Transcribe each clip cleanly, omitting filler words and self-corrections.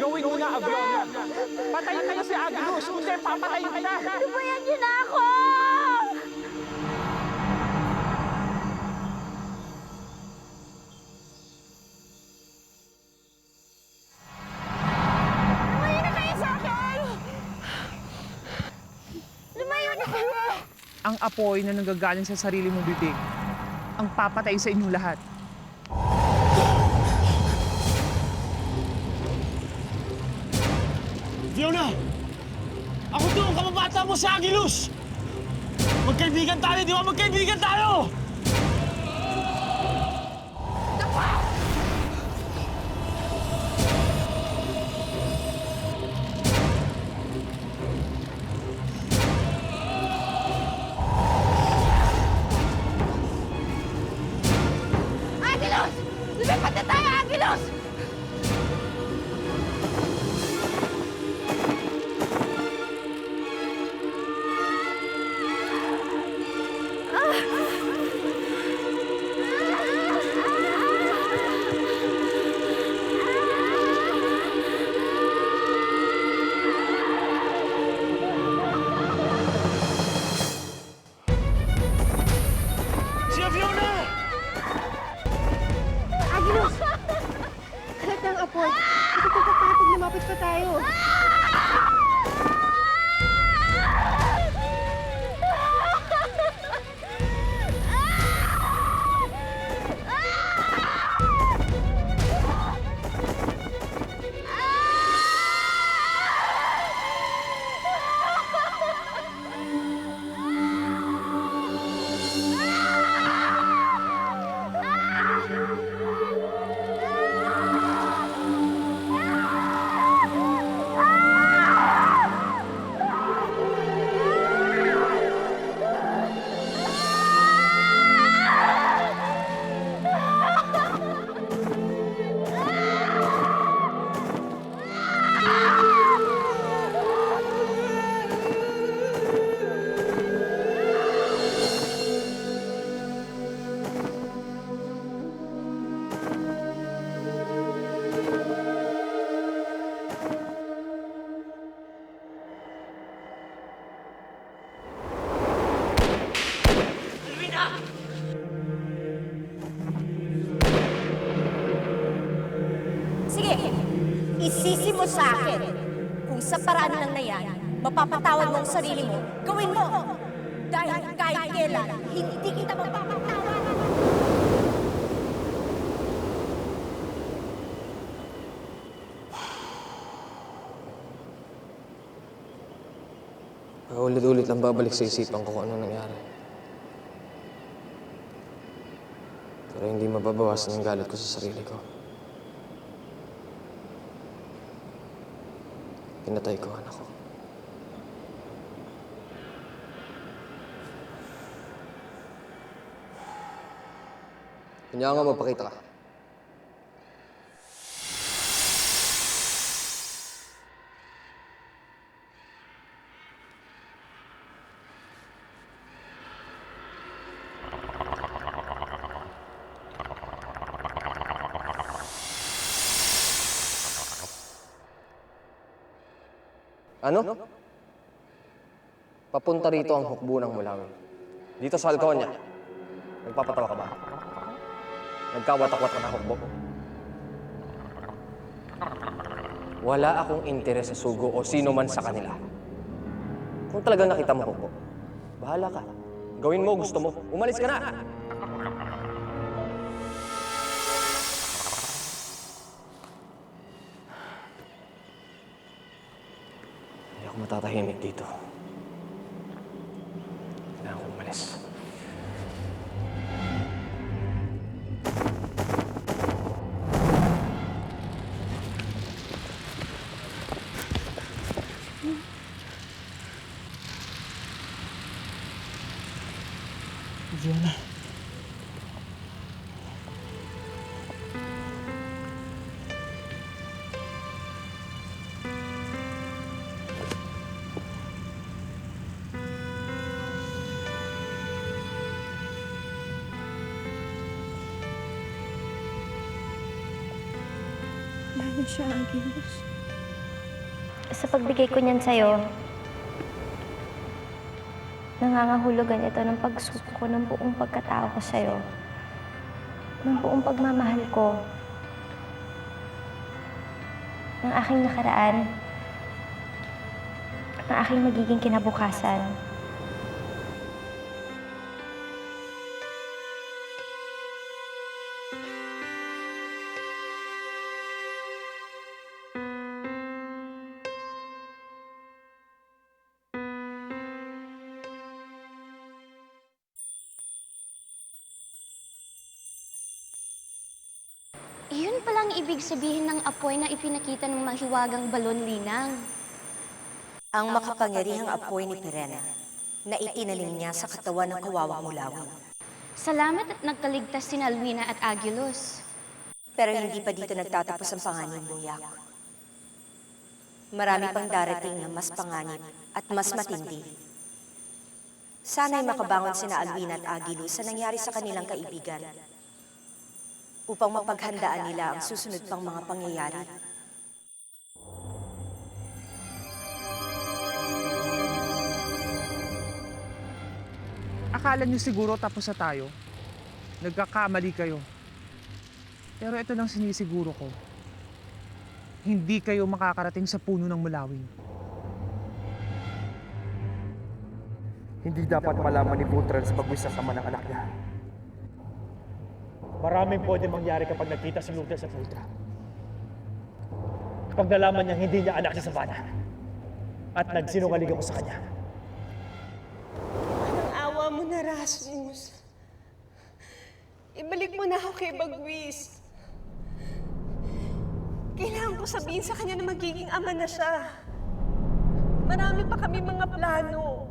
Gawin mo na, Aviona. Patayin mo na si Agnos, kundi papatayin kita. Lubayan niyo na ako! Lumayo na kayo sa akin! Lumayo na kayo! Ang apoy na nanggagaling sa sarili mong bibig ang papatay sa inyong lahat. Fiona! Ako to ang kababata mo si Agilus! Magkaibigan tayo, di ba? Magkaibigan tayo! Agilos! Lumipat na tayo, Agilos! Siya, Fiona! Agilos! Kalat ng apoy. Ito kapapatid, lumapit pa tayo. Sige, isisi mo sa akin kung sa paraan lang na yan, mapapatawad mo ang sarili mo, gawin mo! Dahil kahit kailan, hindi kita mapapatawad! Paulit-ulit lang babalik sa isipan ko kung ano nangyari. Pero hindi mababawasan ang galit ko sa sarili ko. Pinatay ko ang anak ko. Kanya nga magpakita ka. Ano? Papunta rito ang hukbo ng Mulawin. Dito sa Halconia. Nagpapatawa ka ba? Nagkawatak-wat ka ng hukbo? Wala akong interes sa sugo o sino man sa kanila. Kung talagang nakita mo hukbo, bahala ka. Gawin mo gusto mo. Umalis ka na! Hindi ako matatahimik dito. Kailangan ko umalis. Fiona. Wala na siya, Agilus. Sa pagbigay ko niyan sa'yo, nangangahulugan ito ng pagsuko ko ng buong pagkatao ko sa'yo. Ng buong pagmamahal ko. Ng aking nakaraan. At ng aking magiging kinabukasan. Iyon palang ibig sabihin ng apoy na ipinakita ng mahiwagang balon, Linang. Ang makapangyarihang apoy ni Pirena na itinanim niya sa katawan ng kawawang mulawin. Salamat at nagkaligtas sina Alwina at Aguilos. Pero hindi pa dito nagtatapos ang panganib mong yak. Marami pang darating na mas panganib at mas matindi. Sana'y makabangon sina Alwina at Aguilos sa nangyari sa kanilang kaibigan upang mapaghandaan nila ang susunod pang mga pangyayari. Akala niyo siguro tapos na tayo. Nagkakamali kayo. Pero ito lang sinisiguro ko. Hindi kayo makakarating sa puno ng mulawin. Hindi dapat malaman ni Butran sa pagwis ng sama ng anak niya. Maraming pwede mangyari kapag nagkita si Lourdes sa Ultra. Kapag nalaman niyang hindi niya anak si Savannah at nagsinungaling ako sa kanya. Ang awa mo na, Rasmus. Ibalik mo na ako kay Bagwis. Kailangan ko sabihin sa kanya na magiging ama na siya. Marami pa kami mga plano.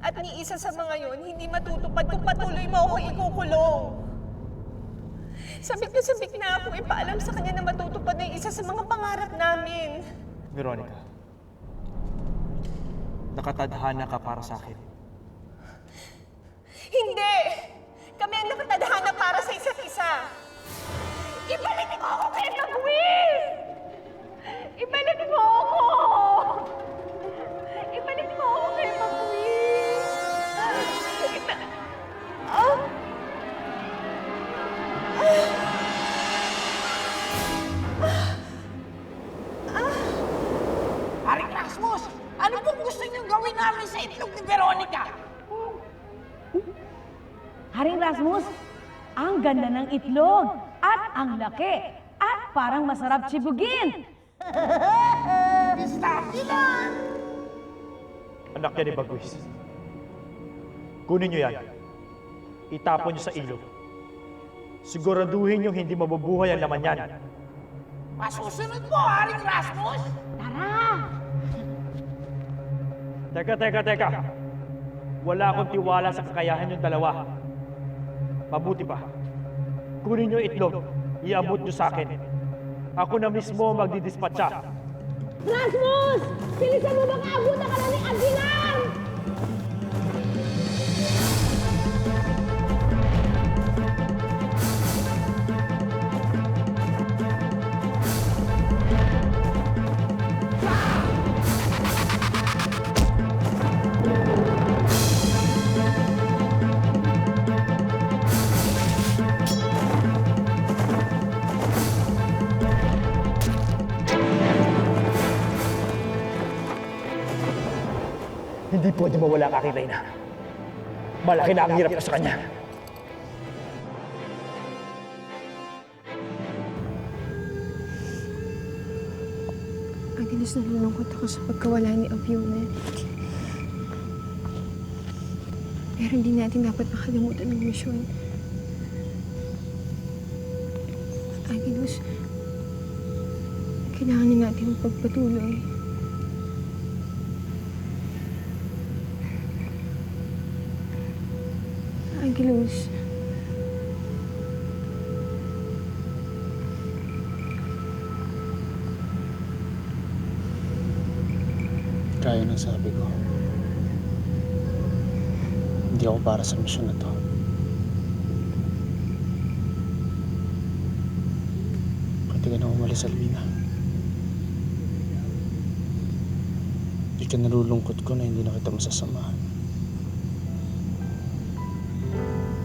At ni isa sa mga yon, hindi matutupad kung patuloy mo ako ikukulong. Sabik na akong ipaalam sa kanya na matutupad na yung isa sa mga pangarap namin. Veronica, nakatadhana ka para sa akin. Hindi! Kami ang nakatadhana para sa isa't isa. Ibalik mo ako kay Bagwis! Ibalik mo ako! Ibalik mo ako kay Bagwis! Haring Rasmus! Ano pong gusto niyong gawin namin sa itlog ni Veronica? Haring Rasmus, ang ganda ng itlog at ang laki at parang masarap tsibugin. Anak niya ni Bagwis. Kunin niyo yan. Itapon niyo sa ilog. Siguraduhin niyong hindi mabubuhay ang laman yan. Masusunod po, Haring Rasmus! Tara! Teka. Wala akong tiwala sa kakayahan yung dalawa. Mabuti pa. Kunin niyo itlog. Iabot niyo sa akin. Ako na mismo magdidispatcha. Rasmus! Bilisan mo baka abutan ka na ni Aguilar! Hindi pwede mawala ang aking Reyna. Malaki na ang hirap ko sa kanya. Agilos, nalulungkot ako sa pagkawala ni Avione. Pero hindi natin dapat makalimutan ng misyon. Agilos, kailangan na natin magpagpatuloy. Agilos. Kaya ng sabi ko. Hindi ako para sa misyon na to. Pwede ka na umalis, Alvina. Ikinalulungkot ko na hindi na kita masasamahan.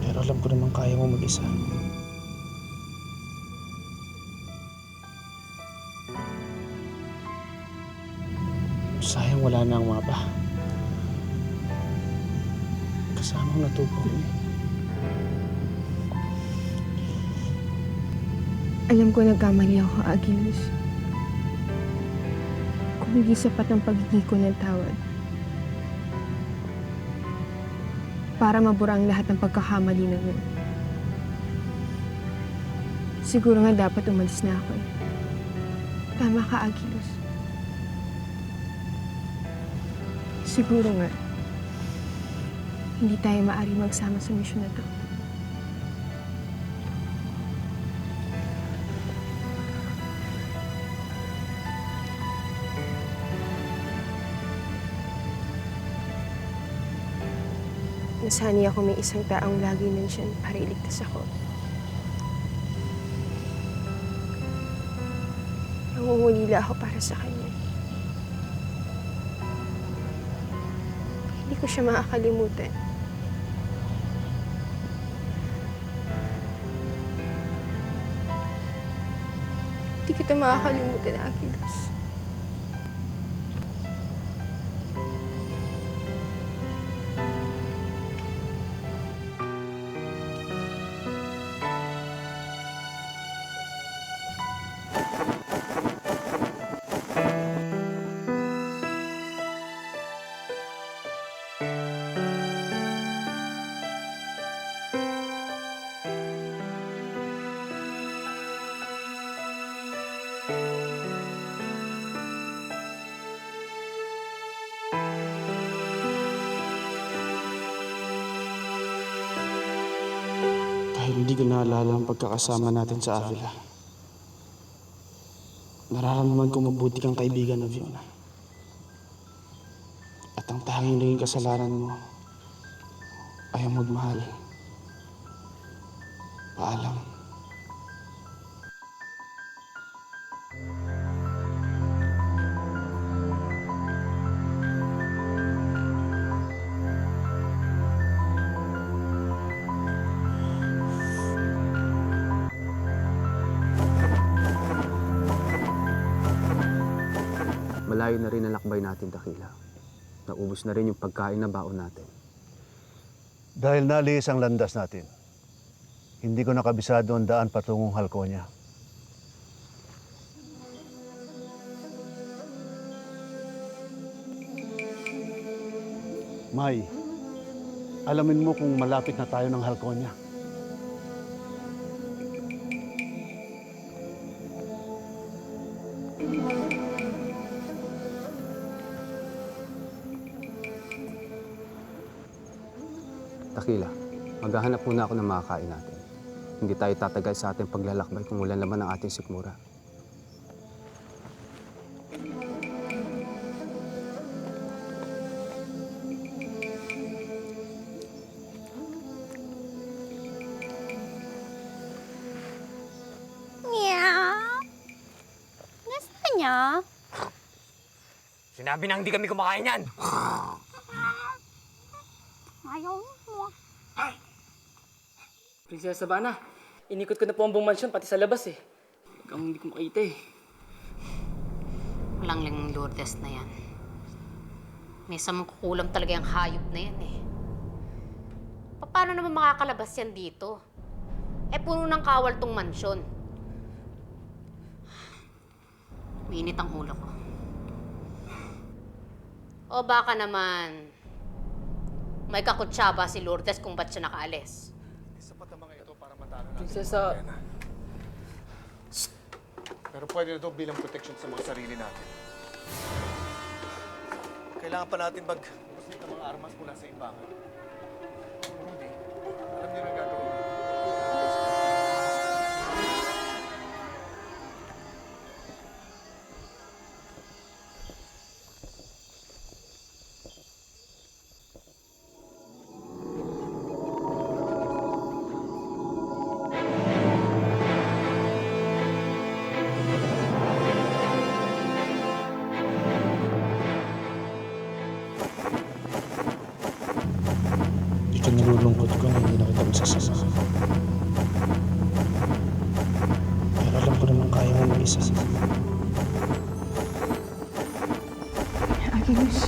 Pero alam ko naman kaya mo mag-isa. Sayang wala na ang mapa. Kasama ang natupok niya. Alam ko nagkamali ako, Agilus. Kung hindi sapat ang paghingi ko ng tawad para mabura ang lahat ng pagkakamali na yun. Siguro nga dapat umalis na ako eh. Tama ka, Agilus. Siguro nga, hindi tayo maari magsama sa misyon na to. Nasani ako may isang taong lagi nandyan para iligtas ako. Nangungulila ako para sa kanya. Hindi ko siya makakalimutan. Hindi kita makakalimutan, Agilus. Dahil hindi ko naalala ang pagkakasama natin sa Avila. Nararamdaman ko mabuti kang kaibigan na Fiona. At ang tanging naging kasalanan mo ay ang magmahal. Paalam. Malayo na rin ang lakbay natin, Dakila. Naubos na rin yung pagkain na baon natin. Dahil naliis ang landas natin, hindi ko nakabisado ang daan patungong Halconia. May, alamin mo kung malapit na tayo ng Halconia. Dakila, maghahanap muna ako ng makakain natin. Hindi tayo tatagal sa ating paglalakbay kung wala naman ang ating sikmura. Meow. Gusto niya? Sinabi na hindi kami kumakain yan. Ayaw mo. Prinsesa Sabana, inikot ko na po ang buong mansyon, pati sa labas eh. Hanggang hindi ko makita eh. Walang lang Lourdes na yan. May samang kukulam talaga yung hayop na yan eh. Paano naman makakalabas yan dito? Eh, puno ng kawal tong mansyon. Mainit ang ulo ko. O baka naman, may kakutsaba si Lourdes kung ba't siya nakaalis. Sapat ang mga ito para matalo natin. Prinsesa... Pero pwede na ito bilang protection sa mga sarili natin. Kailangan pa natin mag-busit ng mga armas mula sa imbangan. Kung hindi, alam niyo na gagawin. mag-isa. Agilus.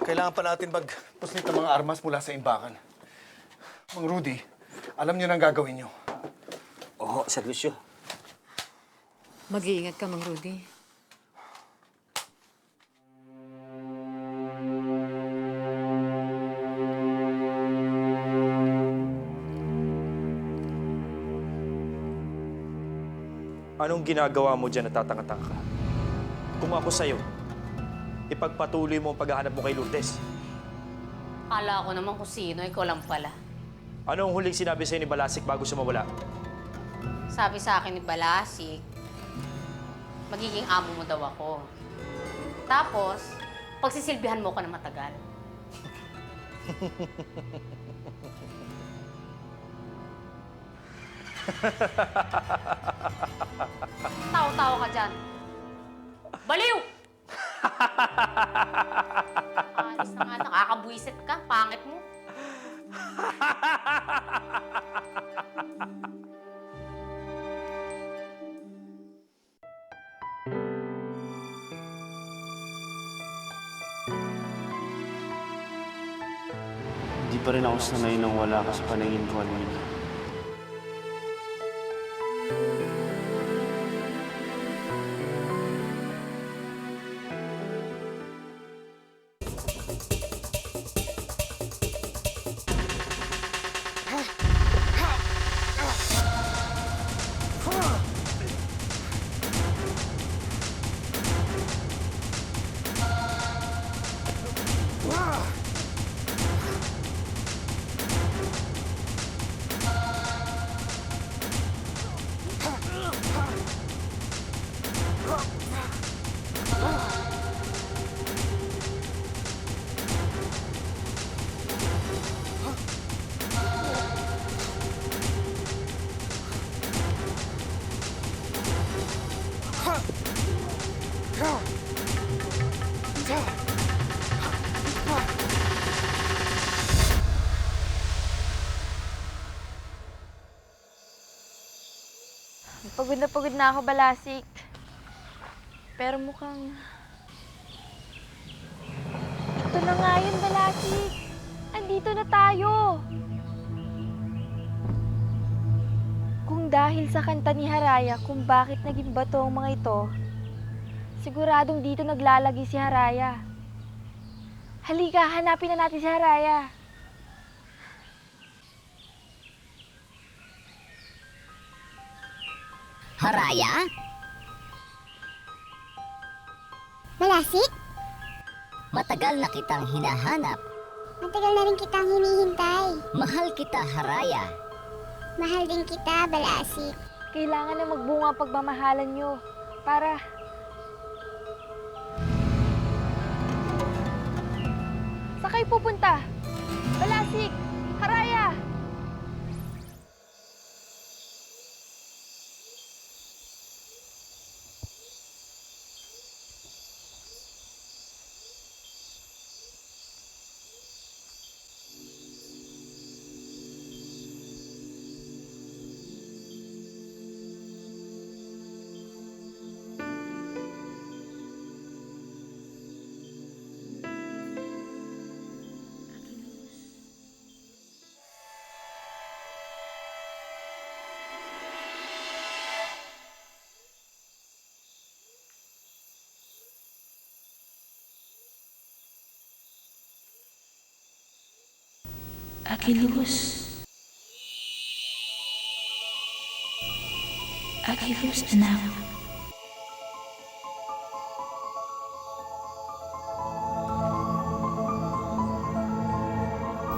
Kailangan pa natin magpuslit ng mga armas mula sa imbakan. Mang Rudy, alam niyo na ang gagawin niyo. Oo, servisyo. Mag-iingat ka, Mang Rudy. Anong ginagawa mo dyan na tatanga-tanga ka? Kung ako sa'yo, ipagpatuloy mo ang paghahanap mo kay Lourdes. Akala ko naman kung sino, ikaw lang pala. Anong huling sinabi sa'yo ni Balasik bago siya mawala? Sabi sa akin ni Balasik, magiging amo mo daw ako. Tapos, pagsisilbihan mo ko na matagal. Tawa-tawa ka dyan. Baliw! Alis na nga, nakakabwisit ka. Pangit mo. Hindi pa rin ako sanay nang wala ka sa paningin ko, Alwina. Pagod na ako, Balasik. Pero mukhang... Ito na nga yun, Balasik. Andito na tayo. Kung dahil sa kanta ni Haraya kung bakit naging bato ang mga ito, siguradong dito naglalagi si Haraya. Halika, hanapin na natin si Haraya. Haraya? Balasik? Matagal na kitang hinahanap. Matagal na rin kitang hinihintay. Mahal kita, Haraya. Mahal din kita, Balasik. Kailangan na magbunga ang pagmamahalan nyo para... Saan kayo pupunta? Balasik! Haraya! Agilus. Agilus, anak.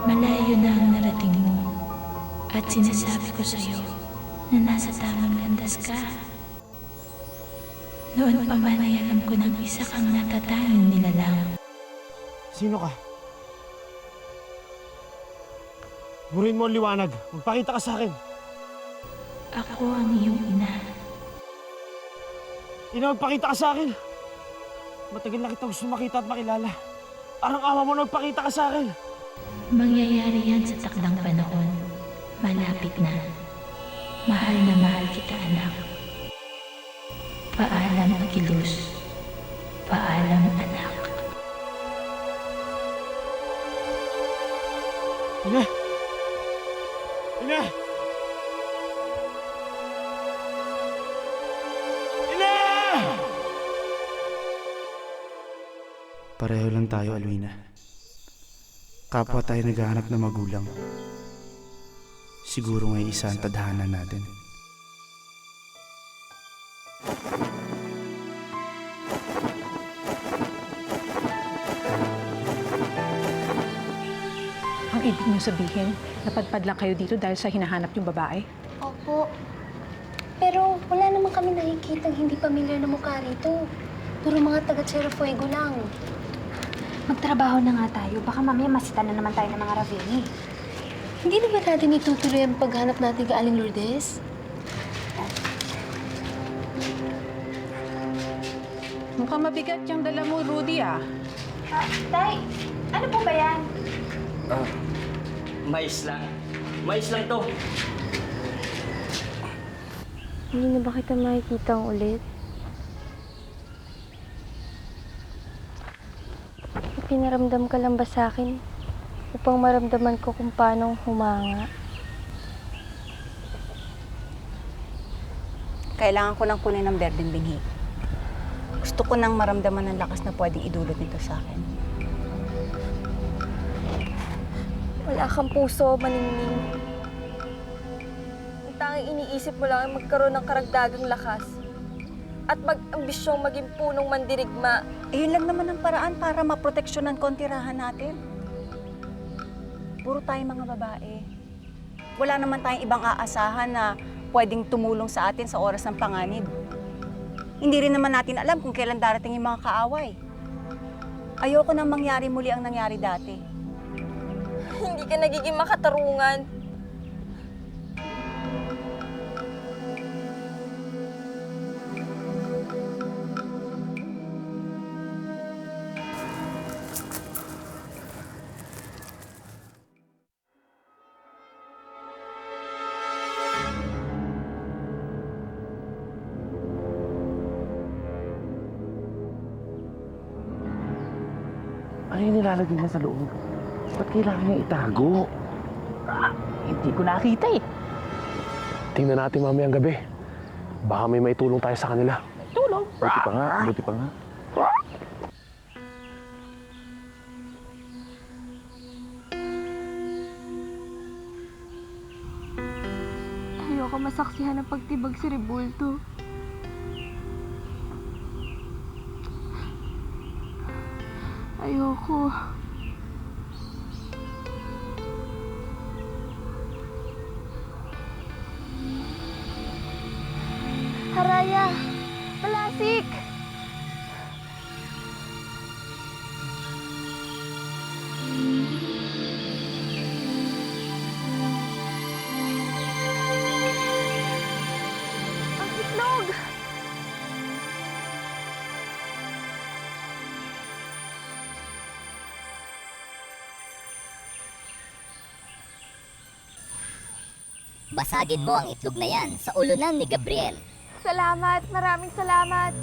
Malayo na ang narating mo at sinasabi ko sa'yo na nasa tamang landas ka. Noon pa man ay alam ko ng isa kang natatanging nilalang. Sino ka? Burin mo ang liwanag. Magpakita ka sa akin. Ako ang iyong ina. Ina, magpakita ka sa akin. Matagal na kita gusto makita at makilala. Parang awa mo na magpakita ka sa akin. Mangyayari yan sa takdang panahon. Malapit malapit na. Mahal kita, anak. Paalam, Agilus. Paalam, anak. Ina! Ina! Ina! Pareho lang tayo, Alwina. Kapwa tayo naghahanap ng magulang. Siguro ngay isa ang tadhana natin. Ang ibig niyo sabihin, napadpad lang kayo dito dahil sa hinahanap yung babae? Opo. Pero wala naman kami nakikitang hindi pamilyar na mukha rito. Puro mga taga Cerro Fuego lang. Magtrabaho na nga tayo. Baka mamaya masita na naman tayo ng mga Raveni. Hindi na ba natin itutuloy ang paghanap natin kay Aling Lourdes? Mukhang mabigat yung dala mo, Rudy, ah. Tay, ano po ba yan? Mais lang. Mais lang to. Hindi na ba kita makikita ulit? Pinaramdam ka lang ba sa akin upang maramdaman ko kung paano humanga? Kailangan ko lang kunin ng berdeng binhi. Gusto ko nang maramdaman ng lakas na pwedeng idulot nito sa akin. Wala kang puso, maningning. Ang tanging iniisip mo lang ay magkaroon ng karagdagang lakas at mag-ambisyong maging punong mandirigma. Yun lang naman ang paraan para maproteksyonan ko ang tirahan natin. Puro tayo mga babae. Wala naman tayong ibang aasahan na pwedeng tumulong sa atin sa oras ng panganib. Hindi rin naman natin alam kung kailan darating yung mga kaaway. Ayoko nang mangyari muli ang nangyari dati. Hindi ka nagiging makatarungan. Ano yung nilalagay niya sa loob? Ba't kailangan niya itago? Hindi ko nakita eh. Tingnan natin mamayang gabi. Baka may maitulong tayo sa kanila. Tulong? Buti pa nga, buti pa nga. Ayoko masaksihan ng pagtibag si Rebulto. Ayoko. Haraya! Palasik! Ang itlog! Basagin mo ang itlog na yan sa ulunan ni Gabriel. Salamat! Maraming salamat!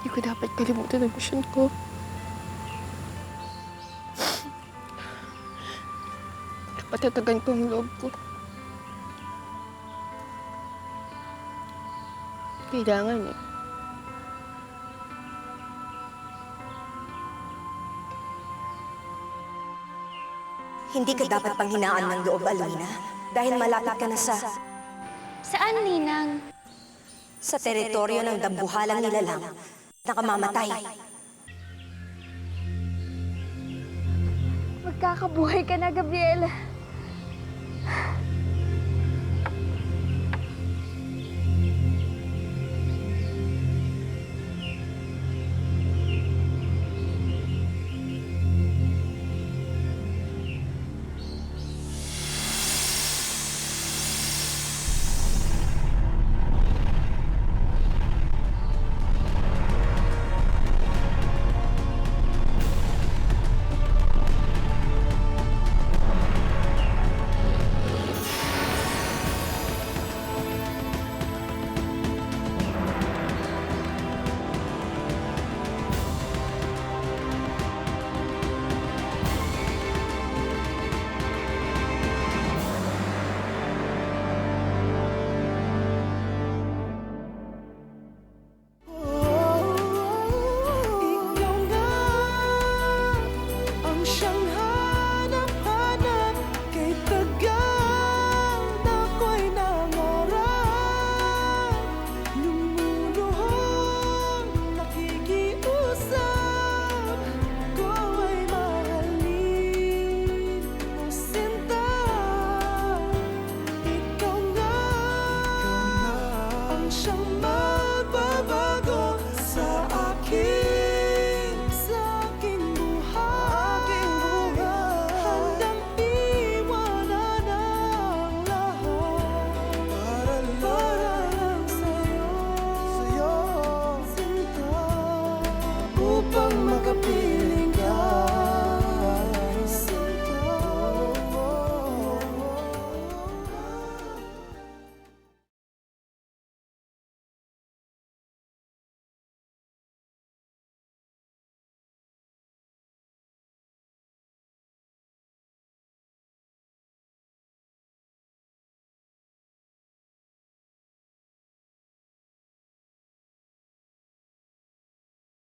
Hindi ko dapat kalimutan ang misyon ko. Patatagan ko ang loob ko. Kailangan eh. Hindi ka dapat panghinaan ng loob, Alwina. Dahil malapit ka na sa... Saan, Ninang? Sa teritoryo ng dambuhalang nilalang. Nakamamatay. Magkakabuhay ka na, Gabriel.